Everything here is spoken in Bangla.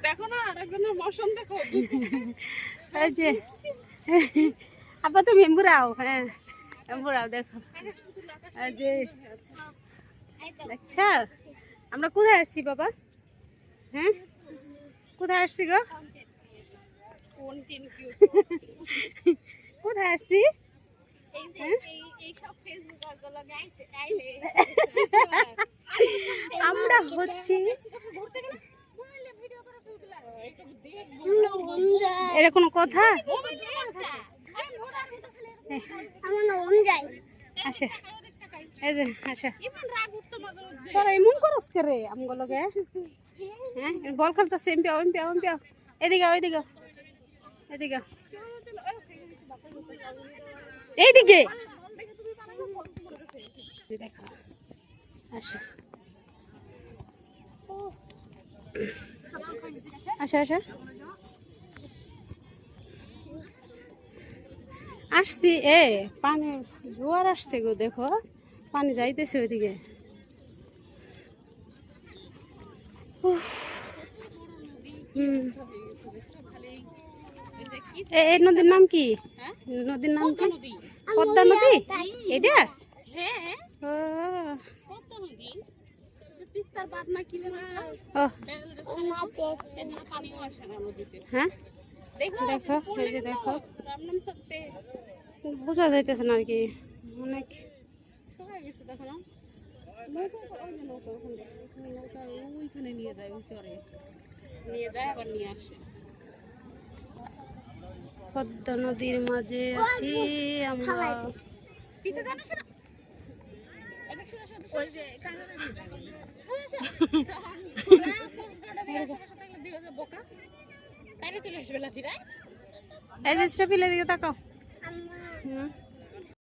দেখো না আরেকজনের মশন দেখো। এই যে আপা তুমি বুড়াও, হ্যাঁ বুড়াও দেখো। এই যে দেখছো আমরা কোথায় আসছি বাবা? হ্যাঁ কোথায় আসছি গো? কোথায় আসছি? আমরা হচ্ছি এটা কোনো কথা? আচ্ছা এই যে আচ্ছা তোরা এমন করস করে আমগুলোকে, হ্যাঁ বল খেলতেছে এমপিও এমপিও এমপিও এদিকে ওইদিকে এদিকে এইদিকে দেখো। আচ্ছা আচ্ছা আচ্ছা আসছি এ পানি জোয়ার আসছে গো, দেখো পানি যাইতেছে ওইদিকে। এই নদীর নাম কি? নদীর নাম কি? পদ্মা নদী এটা? হ্যাঁ দেখো এই যে দেখো বোঝা যাইতেছে না আর কি, অনেক ওইখানে নিয়ে যায় চরে নিয়ে যায় আবার নিয়ে আসে। পদ্মা নদীর মাঝে আছি আমরা। এই যে ফেলে দিকে তাকাও।